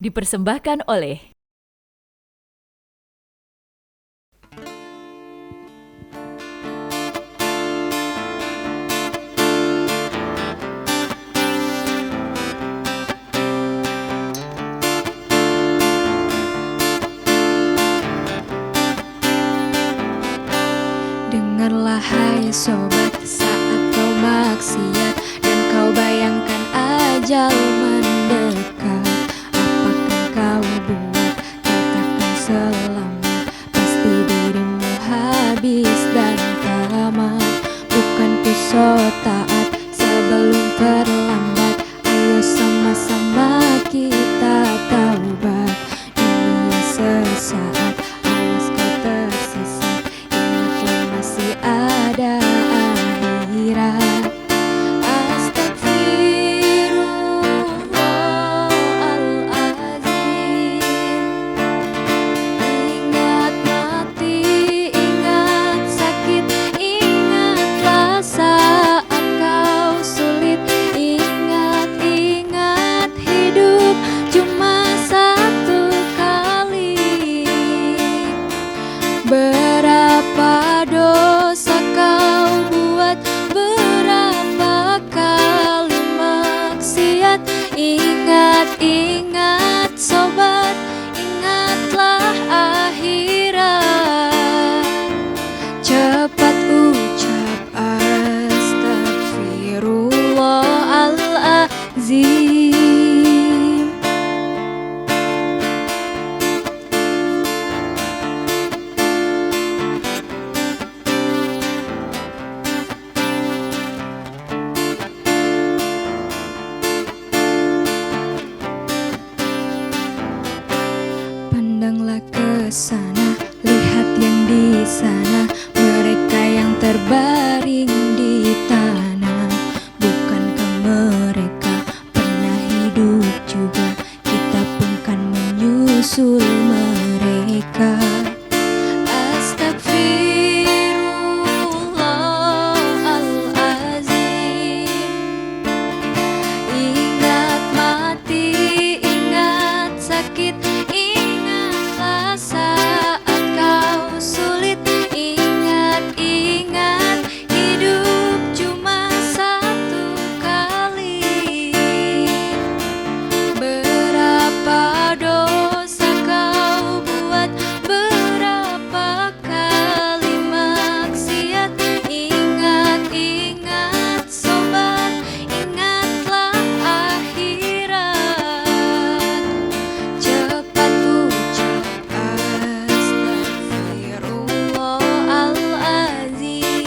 dipersembahkan oleh Dengarlah hai sobat, saat kau maksiat dan kau bayangkan ajal mendekat, apakah kau buat? Katakan selamat, pasti dirimu habis dan tamat. Bukan ku so taat sebelum terlambat, ayo sama-sama kita taubat. Dunia sesaat, awas kau tersesat, ingatlah masih ada akhirat. Astagfirullahaladzim. Ingat mati, ingat sakit, ingatlah saat kau sulit. Ingat hidup cuma satu kali. Berapa dosa kau buat, berapa kali maksiat. Ingat sobat, ingatlah akhirat. Cepat ucap astagfirullahaladzim. Pandanglah ke sana, lihat yang di sana, mereka yang terbaring di tanah. Bukankah mereka pernah hidup juga? Kita pun kan menyusul mereka. Astagfirullahaladzim. Ingat mati, ingat sakit, ingatlah saat kau sulit. Ingat hidup cuma satu kali. Berapa dosa kau buat, berapa kali maksiat. Ingat sobat, ingatlah akhirat. Cepat ucap astagfirullahaladzim.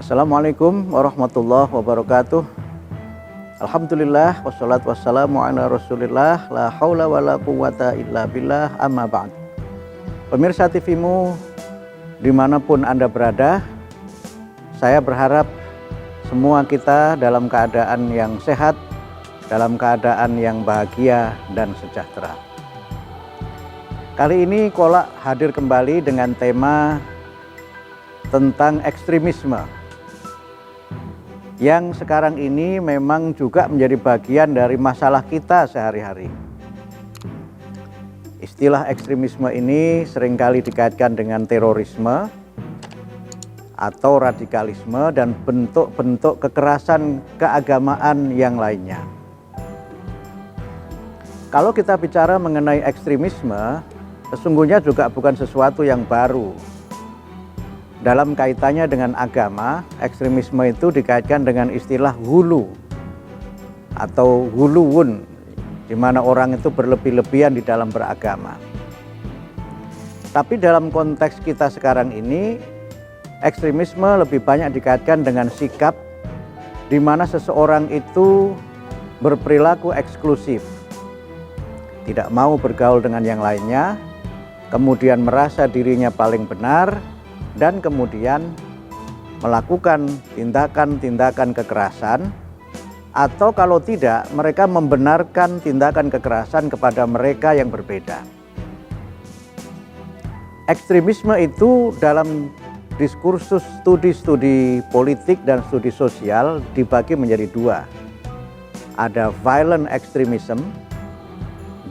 Assalamualaikum warahmatullahi wabarakatuh. Alhamdulillah wassalatu wassalamu ala rasulillah, la haula wala quwata illa billah, amma ba'd. Pemirsa TVmu dimanapun Anda berada, saya berharap semua kita dalam keadaan yang sehat, dalam keadaan yang bahagia dan sejahtera. Kali ini Kolak hadir kembali dengan tema tentang ekstremisme, yang sekarang ini memang juga menjadi bagian dari masalah kita sehari-hari. Istilah ekstremisme ini seringkali dikaitkan dengan terorisme atau radikalisme dan bentuk-bentuk kekerasan keagamaan yang lainnya. Kalau kita bicara mengenai ekstremisme, sesungguhnya juga bukan sesuatu yang baru. Dalam kaitannya dengan agama, ekstremisme itu dikaitkan dengan istilah hulu atau huluwun, di mana orang itu berlebih-lebihan di dalam beragama. Tapi dalam konteks kita sekarang ini, ekstremisme lebih banyak dikaitkan dengan sikap di mana seseorang itu berperilaku eksklusif, tidak mau bergaul dengan yang lainnya, kemudian merasa dirinya paling benar, dan kemudian melakukan tindakan-tindakan kekerasan, atau kalau tidak, mereka membenarkan tindakan kekerasan kepada mereka yang berbeda. Ekstremisme itu dalam diskursus studi-studi politik dan studi sosial dibagi menjadi dua. Ada violent extremism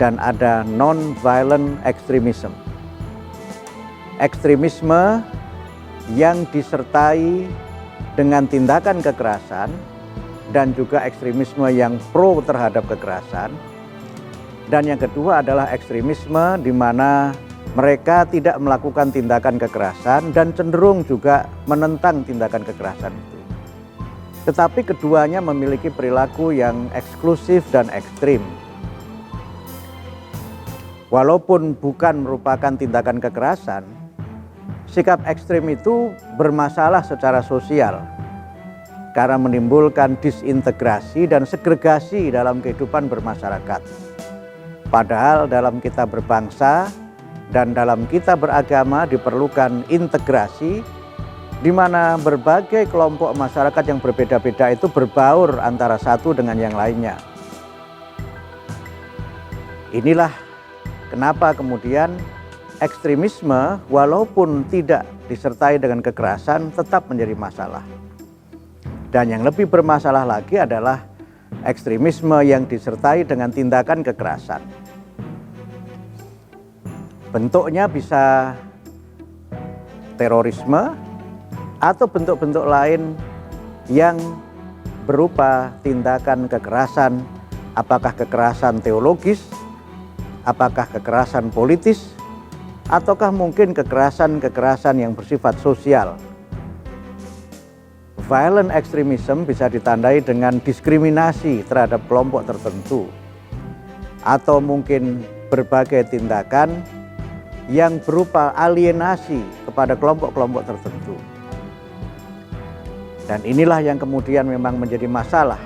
dan ada non-violent extremism. Ekstremisme yang disertai dengan tindakan kekerasan dan juga ekstremisme yang pro terhadap kekerasan. Dan yang kedua adalah ekstremisme di mana mereka tidak melakukan tindakan kekerasan dan cenderung juga menentang tindakan kekerasan itu. Tetapi keduanya memiliki perilaku yang eksklusif dan ekstrim. Walaupun bukan merupakan tindakan kekerasan, sikap ekstrim itu bermasalah secara sosial karena menimbulkan disintegrasi dan segregasi dalam kehidupan bermasyarakat. Padahal dalam kita berbangsa dan dalam kita beragama diperlukan integrasi di mana berbagai kelompok masyarakat yang berbeda-beda itu berbaur antara satu dengan yang lainnya. Inilah kenapa kemudian ekstremisme walaupun tidak disertai dengan kekerasan tetap menjadi masalah. Dan yang lebih bermasalah lagi adalah ekstremisme yang disertai dengan tindakan kekerasan. Bentuknya bisa terorisme atau bentuk-bentuk lain yang berupa tindakan kekerasan, apakah kekerasan teologis, apakah kekerasan politis, ataukah mungkin kekerasan-kekerasan yang bersifat sosial. Violent extremism bisa ditandai dengan diskriminasi terhadap kelompok tertentu, atau mungkin berbagai tindakan yang berupa alienasi kepada kelompok-kelompok tertentu. Dan inilah yang kemudian memang menjadi masalah.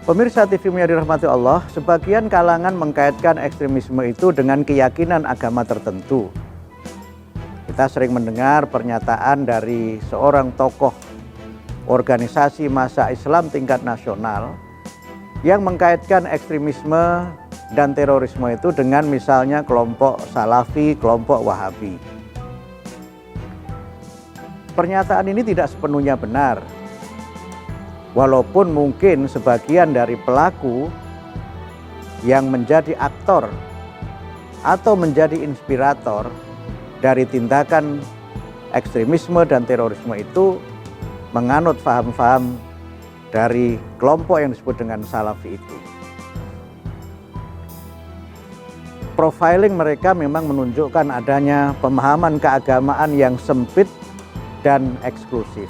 Pemirsa TV yang dirahmati Allah, sebagian kalangan mengkaitkan ekstremisme itu dengan keyakinan agama tertentu. Kita sering mendengar pernyataan dari seorang tokoh organisasi massa Islam tingkat nasional yang mengkaitkan ekstremisme dan terorisme itu dengan misalnya kelompok Salafi, kelompok Wahabi. Pernyataan ini tidak sepenuhnya benar. Walaupun mungkin sebagian dari pelaku yang menjadi aktor atau menjadi inspirator dari tindakan ekstremisme dan terorisme itu menganut faham-faham dari kelompok yang disebut dengan Salafi itu. Profiling mereka memang menunjukkan adanya pemahaman keagamaan yang sempit dan eksklusif.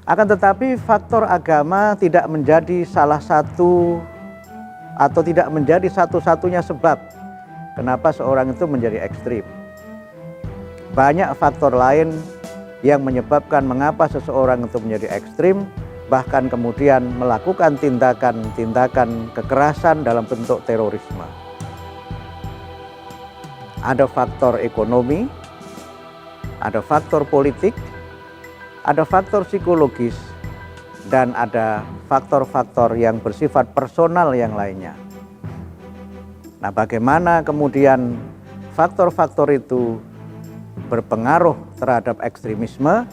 Akan tetapi faktor agama tidak menjadi salah satu atau tidak menjadi satu-satunya sebab kenapa seorang itu menjadi ekstrim. Banyak faktor lain yang menyebabkan mengapa seseorang itu menjadi ekstrim, bahkan kemudian melakukan tindakan-tindakan kekerasan dalam bentuk terorisme. Ada faktor ekonomi, ada faktor politik, ada faktor psikologis, dan ada faktor-faktor yang bersifat personal yang lainnya. Nah, bagaimana kemudian faktor-faktor itu berpengaruh terhadap ekstremisme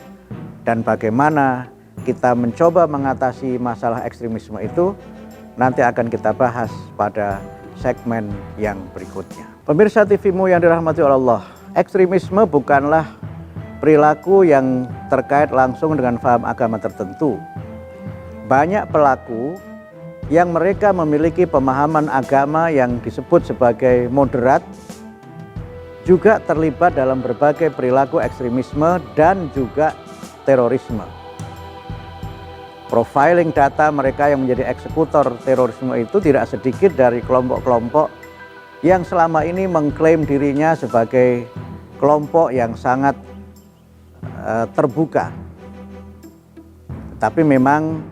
dan bagaimana kita mencoba mengatasi masalah ekstremisme itu nanti akan kita bahas pada segmen yang berikutnya. Pemirsa TV-mu yang dirahmati oleh Allah, ekstremisme bukanlah perilaku yang terkait langsung dengan paham agama tertentu. Banyak pelaku yang mereka memiliki pemahaman agama yang disebut sebagai moderat juga terlibat dalam berbagai perilaku ekstremisme dan juga terorisme. Profiling data mereka yang menjadi eksekutor terorisme itu tidak sedikit dari kelompok-kelompok yang selama ini mengklaim dirinya sebagai kelompok yang sangat terbuka. Tapi memang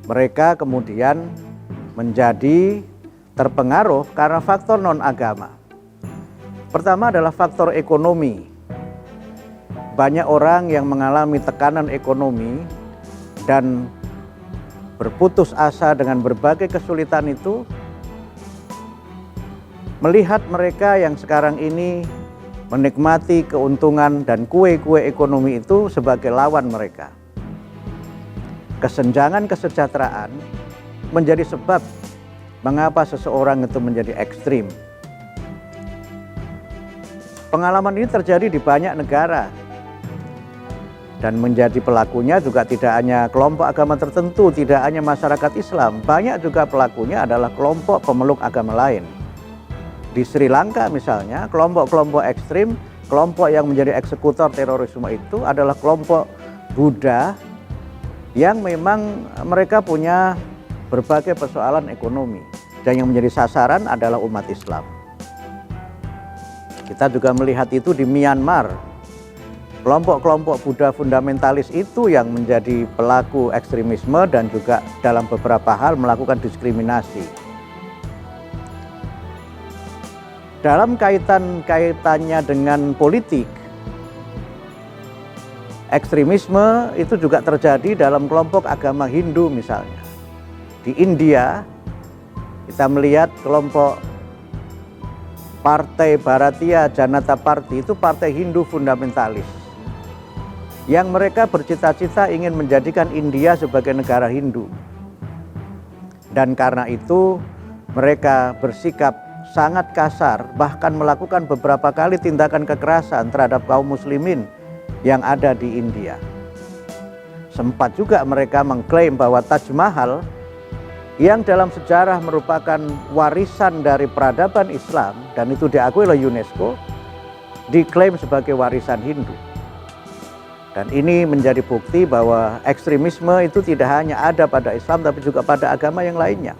mereka kemudian menjadi terpengaruh karena faktor non-agama. Pertama adalah faktor ekonomi. Banyak orang yang mengalami tekanan ekonomi dan berputus asa dengan berbagai kesulitan itu melihat mereka yang sekarang ini menikmati keuntungan dan kue-kue ekonomi itu sebagai lawan mereka. Kesenjangan kesejahteraan menjadi sebab mengapa seseorang itu menjadi ekstrim. Pengalaman ini terjadi di banyak negara dan menjadi pelakunya juga tidak hanya kelompok agama tertentu, tidak hanya masyarakat Islam, banyak juga pelakunya adalah kelompok pemeluk agama lain. Di Sri Lanka misalnya, kelompok-kelompok ekstrim, kelompok yang menjadi eksekutor terorisme itu adalah kelompok Buddha yang memang mereka punya berbagai persoalan ekonomi dan yang menjadi sasaran adalah umat Islam. Kita juga melihat itu di Myanmar. Kelompok-kelompok Buddha fundamentalis itu yang menjadi pelaku ekstremisme dan juga dalam beberapa hal melakukan diskriminasi. Dalam kaitannya dengan politik, ekstremisme itu juga terjadi dalam kelompok agama Hindu misalnya. Di India, kita melihat kelompok Partai Bharatiya Janata Party itu partai Hindu fundamentalis yang mereka bercita-cita ingin menjadikan India sebagai negara Hindu. Dan karena itu mereka bersikap sangat kasar, bahkan melakukan beberapa kali tindakan kekerasan terhadap kaum muslimin yang ada di India. Sempat juga mereka mengklaim bahwa Taj Mahal yang dalam sejarah merupakan warisan dari peradaban Islam dan itu diakui oleh UNESCO, diklaim sebagai warisan Hindu. Dan ini menjadi bukti bahwa ekstremisme itu tidak hanya ada pada Islam tapi juga pada agama yang lainnya.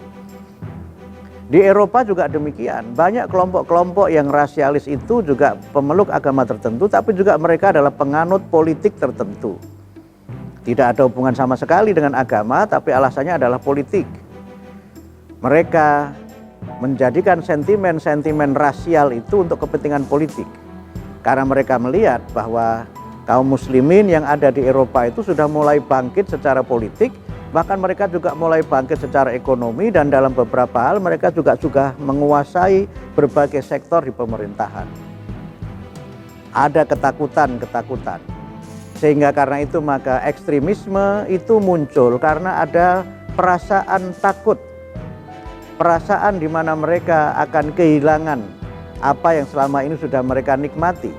Di Eropa juga demikian, banyak kelompok-kelompok yang rasialis itu juga pemeluk agama tertentu tapi juga mereka adalah penganut politik tertentu. Tidak ada hubungan sama sekali dengan agama tapi alasannya adalah politik. Mereka menjadikan sentimen-sentimen rasial itu untuk kepentingan politik. Karena mereka melihat bahwa kaum muslimin yang ada di Eropa itu sudah mulai bangkit secara politik, bahkan mereka juga mulai bangkit secara ekonomi dan dalam beberapa hal mereka juga sudah menguasai berbagai sektor di pemerintahan. Ada ketakutan. Sehingga karena itu maka ekstremisme itu muncul karena ada perasaan takut. Perasaan di mana mereka akan kehilangan apa yang selama ini sudah mereka nikmati.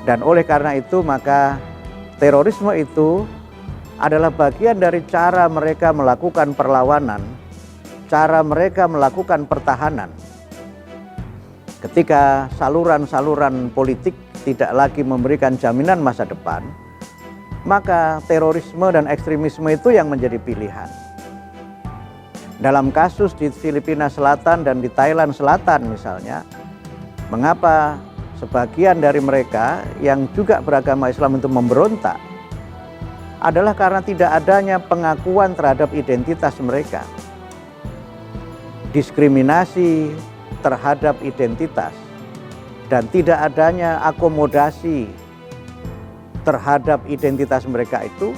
Dan oleh karena itu maka terorisme itu adalah bagian dari cara mereka melakukan perlawanan, cara mereka melakukan pertahanan. Ketika saluran-saluran politik tidak lagi memberikan jaminan masa depan, maka terorisme dan ekstremisme itu yang menjadi pilihan. Dalam kasus di Filipina Selatan dan di Thailand Selatan misalnya, mengapa sebagian dari mereka yang juga beragama Islam itu memberontak adalah karena tidak adanya pengakuan terhadap identitas mereka. Diskriminasi terhadap identitas dan tidak adanya akomodasi terhadap identitas mereka itu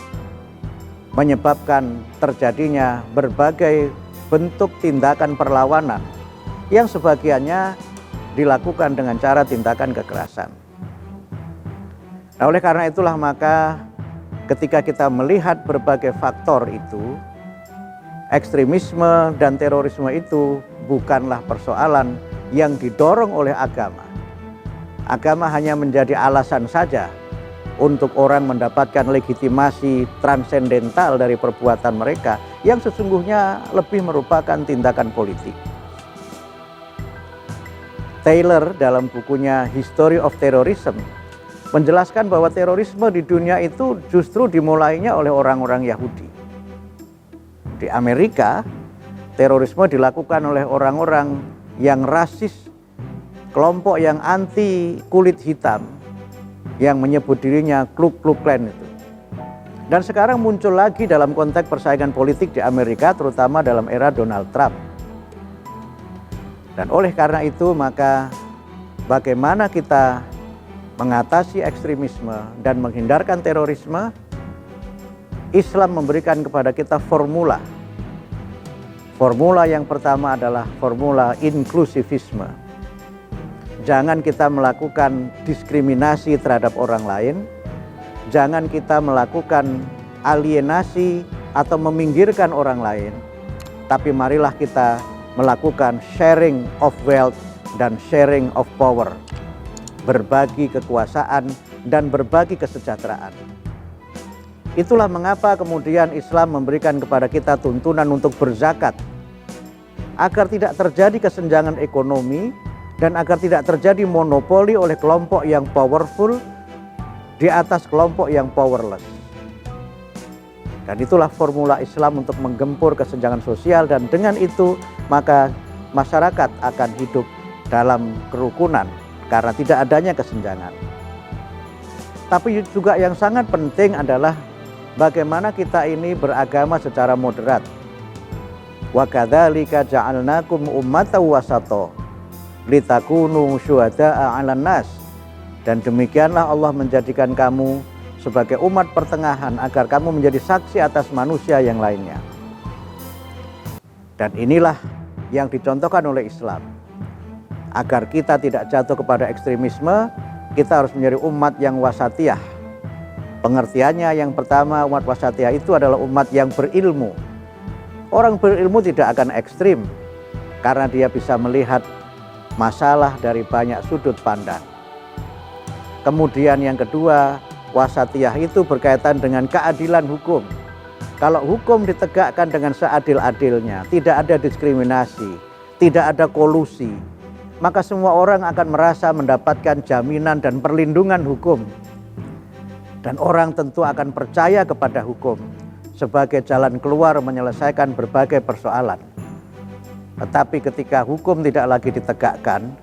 menyebabkan terjadinya berbagai bentuk tindakan perlawanan yang sebagiannya dilakukan dengan cara tindakan kekerasan. Nah, oleh karena itulah maka ketika kita melihat berbagai faktor itu, ekstremisme dan terorisme itu bukanlah persoalan yang didorong oleh agama. Agama hanya menjadi alasan saja untuk orang mendapatkan legitimasi transendental dari perbuatan mereka yang sesungguhnya lebih merupakan tindakan politik. Taylor dalam bukunya History of Terrorism menjelaskan bahwa terorisme di dunia itu justru dimulainya oleh orang-orang Yahudi. Di Amerika, terorisme dilakukan oleh orang-orang yang rasis, kelompok yang anti kulit hitam, yang menyebut dirinya Ku Klux Klan itu. Dan sekarang muncul lagi dalam konteks persaingan politik di Amerika, terutama dalam era Donald Trump. Dan oleh karena itu maka bagaimana kita mengatasi ekstremisme dan menghindarkan terorisme, Islam memberikan kepada kita formula Formula yang pertama adalah formula inklusivisme. Jangan kita melakukan diskriminasi terhadap orang lain, jangan kita melakukan alienasi atau meminggirkan orang lain, tapi marilah kita melakukan sharing of wealth dan sharing of power, berbagi kekuasaan dan berbagi kesejahteraan. Itulah mengapa kemudian Islam memberikan kepada kita tuntunan untuk berzakat, agar tidak terjadi kesenjangan ekonomi dan agar tidak terjadi monopoli oleh kelompok yang powerful di atas kelompok yang powerless. Dan itulah formula Islam untuk menggempur kesenjangan sosial, dan dengan itu maka masyarakat akan hidup dalam kerukunan karena tidak adanya kesenjangan. Tapi juga yang sangat penting adalah bagaimana kita ini beragama secara moderat. Wa kadzalika ja'alnakum ummatan wasata litakunu syuhada'a 'alan nas. Dan demikianlah Allah menjadikan kamu sebagai umat pertengahan agar kamu menjadi saksi atas manusia yang lainnya. Dan inilah yang dicontohkan oleh Islam. Agar kita tidak jatuh kepada ekstremisme, kita harus menjadi umat yang wasatiyah. Pengertiannya yang pertama, umat wasatiyah itu adalah umat yang berilmu. Orang berilmu tidak akan ekstrim karena dia bisa melihat masalah dari banyak sudut pandang. Kemudian yang kedua, wasatiyah itu berkaitan dengan keadilan hukum. Kalau hukum ditegakkan dengan seadil-adilnya, tidak ada diskriminasi, tidak ada kolusi, maka semua orang akan merasa mendapatkan jaminan dan perlindungan hukum. Dan orang tentu akan percaya kepada hukum sebagai jalan keluar menyelesaikan berbagai persoalan. Tetapi ketika hukum tidak lagi ditegakkan,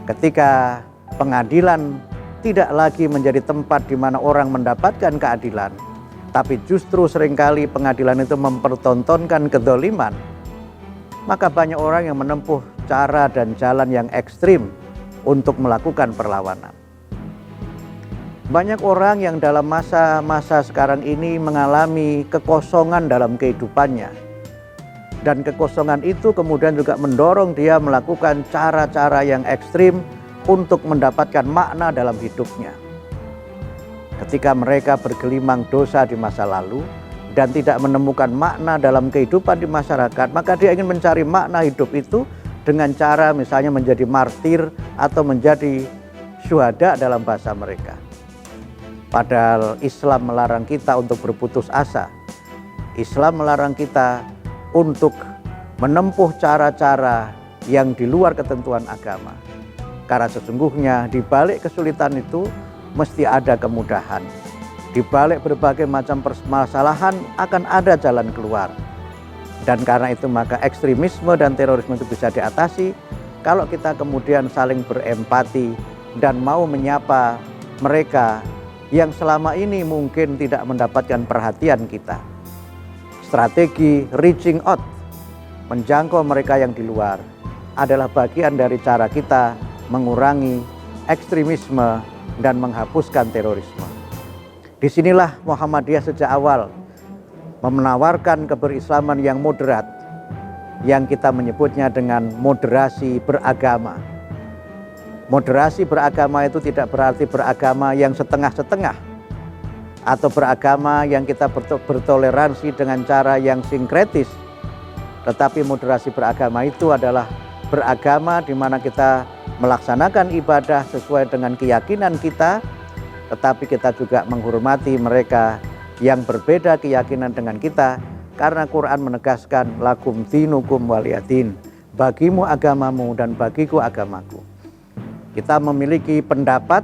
ketika pengadilan tidak lagi menjadi tempat di mana orang mendapatkan keadilan, tapi justru seringkali pengadilan itu mempertontonkan kedzaliman, maka banyak orang yang menempuh cara dan jalan yang ekstrim untuk melakukan perlawanan. Banyak orang yang dalam masa-masa sekarang ini mengalami kekosongan dalam kehidupannya. Dan kekosongan itu kemudian juga mendorong dia melakukan cara-cara yang ekstrim untuk mendapatkan makna dalam hidupnya. Ketika mereka bergelimang dosa di masa lalu dan tidak menemukan makna dalam kehidupan di masyarakat, maka dia ingin mencari makna hidup itu dengan cara misalnya menjadi martir atau menjadi syuhada dalam bahasa mereka. Padahal Islam melarang kita untuk berputus asa. Islam melarang kita untuk menempuh cara-cara yang di luar ketentuan agama. Karena sesungguhnya di balik kesulitan itu mesti ada kemudahan. Di balik berbagai macam permasalahan akan ada jalan keluar. Dan karena itu maka ekstremisme dan terorisme itu bisa diatasi kalau kita kemudian saling berempati dan mau menyapa mereka yang selama ini mungkin tidak mendapatkan perhatian kita. Strategi reaching out, menjangkau mereka yang di luar, adalah bagian dari cara kita mengurangi ekstremisme dan menghapuskan terorisme. Disinilah Muhammadiyah sejak awal menawarkan keberislaman yang moderat, yang kita menyebutnya dengan moderasi beragama. Moderasi beragama itu tidak berarti beragama yang setengah-setengah atau beragama yang kita bertoleransi dengan cara yang sinkretis. Tetapi moderasi beragama itu adalah beragama di mana kita melaksanakan ibadah sesuai dengan keyakinan kita, tetapi kita juga menghormati mereka yang berbeda keyakinan dengan kita, karena Quran menegaskan lakum dinukum waliyadin, bagimu agamamu dan bagiku agamaku. Kita memiliki pendapat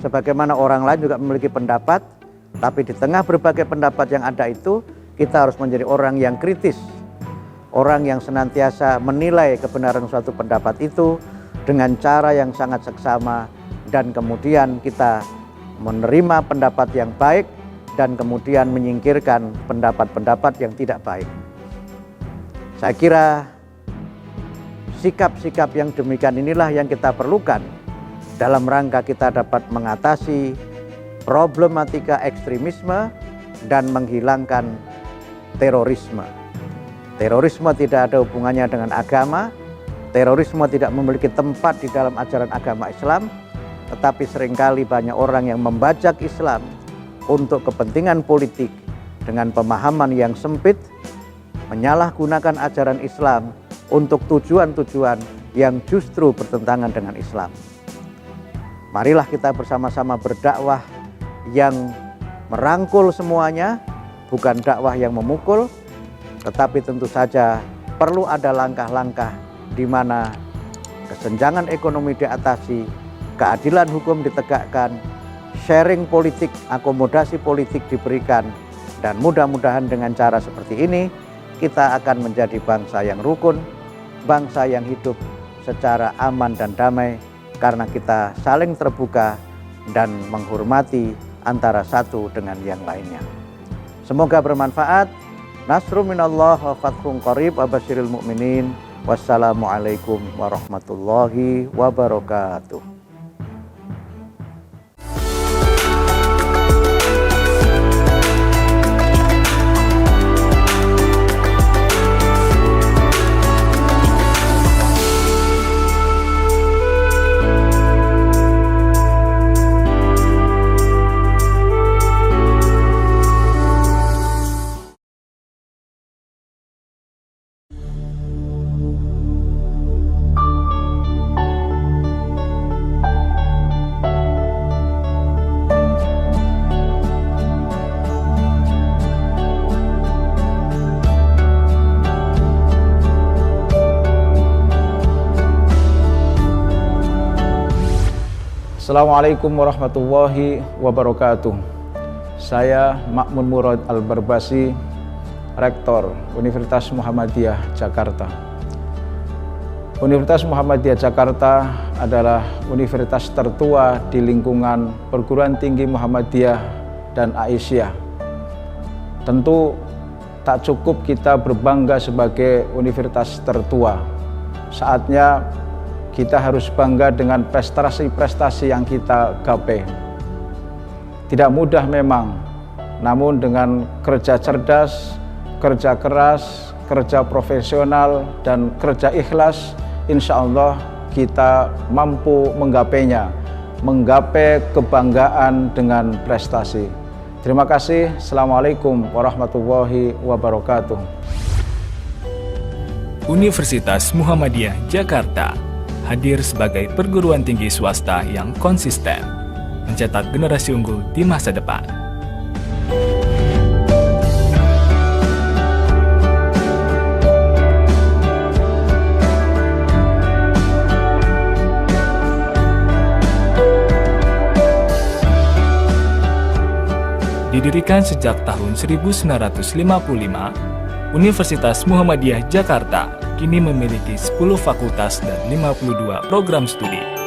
sebagaimana orang lain juga memiliki pendapat, tapi di tengah berbagai pendapat yang ada itu kita harus menjadi orang yang kritis, orang yang senantiasa menilai kebenaran suatu pendapat itu dengan cara yang sangat seksama, dan kemudian kita menerima pendapat yang baik dan kemudian menyingkirkan pendapat-pendapat yang tidak baik. Saya kira sikap-sikap yang demikian inilah yang kita perlukan dalam rangka kita dapat mengatasi problematika ekstremisme dan menghilangkan terorisme. Terorisme tidak ada hubungannya dengan agama, terorisme tidak memiliki tempat di dalam ajaran agama Islam, tetapi seringkali banyak orang yang membajak Islam untuk kepentingan politik dengan pemahaman yang sempit, menyalahgunakan ajaran Islam untuk tujuan-tujuan yang justru bertentangan dengan Islam. Marilah kita bersama-sama berdakwah yang merangkul semuanya, bukan dakwah yang memukul, tetapi tentu saja perlu ada langkah-langkah di mana kesenjangan ekonomi diatasi, keadilan hukum ditegakkan, sharing politik, akomodasi politik diberikan, dan mudah-mudahan dengan cara seperti ini kita akan menjadi bangsa yang rukun, bangsa yang hidup secara aman dan damai karena kita saling terbuka dan menghormati antara satu dengan yang lainnya. Semoga bermanfaat. Nasrun minallah wa fathun qarib wa basyiril mu'minin. Wassalamualaikum warahmatullahi wabarakatuh. Assalamualaikum warahmatullahi wabarakatuh. Saya Ma'mun Murad Al-Barbasi, Rektor Universitas Muhammadiyah Jakarta. Universitas Muhammadiyah Jakarta adalah universitas tertua di lingkungan perguruan tinggi Muhammadiyah dan Aisyah. Tentu tak cukup kita berbangga sebagai universitas tertua. Saatnya kita harus bangga dengan prestasi-prestasi yang kita gapai. Tidak mudah memang, namun dengan kerja cerdas, kerja keras, kerja profesional, dan kerja ikhlas, insya Allah kita mampu menggapainya, menggapai kebanggaan dengan prestasi. Terima kasih. Assalamualaikum warahmatullahi wabarakatuh. Universitas Muhammadiyah Jakarta hadir sebagai perguruan tinggi swasta yang konsisten, mencetak generasi unggul di masa depan. Didirikan sejak tahun 1955, Universitas Muhammadiyah Jakarta kini memiliki 10 fakultas dan 52 program studi.